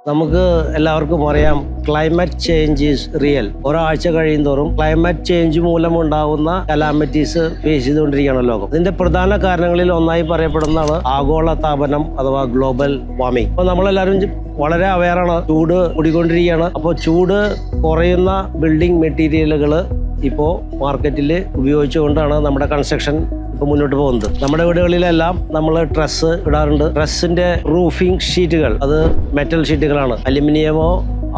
നമുക്ക് എല്ലാവർക്കും അറിയാം ക്ലൈമറ്റ് ചേഞ്ച് ഈസ് റിയൽ. ഒരാഴ്ച കഴിയുന്തോറും ക്ലൈമറ്റ് ചേഞ്ച് മൂലമുണ്ടാകുന്ന കലാമിറ്റീസ് ഫേസ് ചെയ്തുകൊണ്ടിരിക്കുകയാണ് ലോകം. ഇതിന്റെ പ്രധാന കാരണങ്ങളിൽ ഒന്നായി പറയപ്പെടുന്നതാണ് ആഗോള താപനം അഥവാ ഗ്ലോബൽ വാർമിംഗ്. അപ്പോൾ നമ്മളെല്ലാവരും വളരെ അവെയറാണ്, ചൂട് കൂടിക്കൊണ്ടിരിക്കുകയാണ്. അപ്പോൾ ചൂട് കുറയുന്ന ബിൽഡിംഗ് മെറ്റീരിയലുകൾ ഇപ്പോൾ മാർക്കറ്റിൽ ഉപയോഗിച്ചുകൊണ്ടാണ് നമ്മുടെ കൺസ്ട്രക്ഷൻ മുന്നോട്ട് പോകുന്നത്. നമ്മുടെ വീടുകളിലെല്ലാം നമ്മൾ ട്രസ് ഇടാറുണ്ട്. ട്രസ്സിന്റെ റൂഫിംഗ് ഷീറ്റുകൾ അത് മെറ്റൽ ഷീറ്റുകളാണ്, അലുമിനിയമോ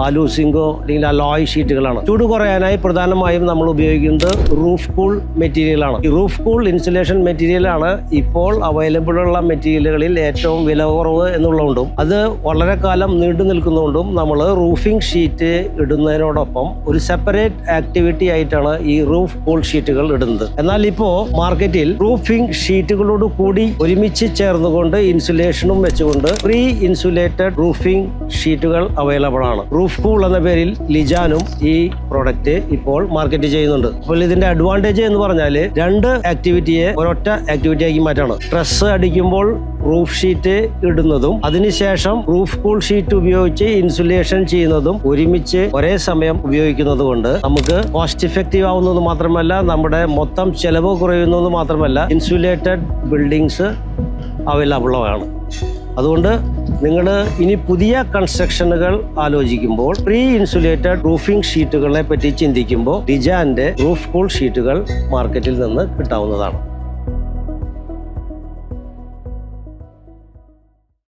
ആലൂസിങ്കോ അല്ലെങ്കിൽ അലോയ് ഷീറ്റുകളാണ്. ചൂട് കുറയാനായി പ്രധാനമായും നമ്മൾ ഉപയോഗിക്കുന്നത് റൂഫ് കൂൾ മെറ്റീരിയലാണ്. ഈ റൂഫ് കൂൾ ഇൻസുലേഷൻ മെറ്റീരിയലാണ് ഇപ്പോൾ അവൈലബിൾ ഉള്ള മെറ്റീരിയലുകളിൽ ഏറ്റവും വില കുറവ് എന്നുള്ളതുകൊണ്ടും അത് വളരെ കാലം നീണ്ടു നിൽക്കുന്നതുകൊണ്ടും നമ്മൾ റൂഫിംഗ് ഷീറ്റ് ഇടുന്നതിനോടൊപ്പം ഒരു സെപ്പറേറ്റ് ആക്ടിവിറ്റി ആയിട്ടാണ് ഈ റൂഫ് കൂൾ ഷീറ്റുകൾ ഇടുന്നത്. എന്നാൽ ഇപ്പോൾ മാർക്കറ്റിൽ റൂഫിംഗ് ഷീറ്റുകളോട് കൂടി ഒരുമിച്ച് ചേർന്നുകൊണ്ട് ഇൻസുലേഷനും വെച്ചുകൊണ്ട് പ്രീ ഇൻസുലേറ്റഡ് റൂഫിംഗ് ഷീറ്റുകൾ അവൈലബിൾ ആണ്. റൂഫ് കൂൾ എന്ന പേരിൽ ലിജാനും ഈ പ്രോഡക്റ്റ് ഇപ്പോൾ മാർക്കറ്റ് ചെയ്യുന്നുണ്ട്. അപ്പോൾ ഇതിന്റെ അഡ്വാൻറ്റേജ് എന്ന് പറഞ്ഞാൽ രണ്ട് ആക്ടിവിറ്റിയെ ഒരൊറ്റ ആക്ടിവിറ്റി ആക്കി മാറ്റാണ്. ട്രസ് അടിക്കുമ്പോൾ റൂഫ് ഷീറ്റ് ഇടുന്നതും അതിനുശേഷം റൂഫ് കൂൾ ഷീറ്റ് ഉപയോഗിച്ച് ഇൻസുലേഷൻ ചെയ്യുന്നതും ഒരുമിച്ച് ഒരേ സമയം ഉപയോഗിക്കുന്നത് കൊണ്ട് നമുക്ക് കോസ്റ്റ് ഇഫക്റ്റീവ് ആവുന്നത് മാത്രമല്ല, നമ്മുടെ മൊത്തം ചെലവ് കുറയുന്നത് മാത്രമല്ല, ഇൻസുലേറ്റഡ് ബിൽഡിങ്സ് അവൈലബിൾ ആണ്. അതുകൊണ്ട് നിങ്ങൾ ഇനി പുതിയ കൺസ്ട്രക്ഷനുകൾ ആലോചിക്കുമ്പോൾ പ്രീ ഇൻസുലേറ്റഡ് റൂഫിംഗ് ഷീറ്റുകളെ പറ്റി ചിന്തിക്കുമ്പോൾ ലിജാന്റെ റൂഫ് കൂൾ ഷീറ്റുകൾ മാർക്കറ്റിൽ നിന്ന് കിട്ടാവുന്നതാണ്.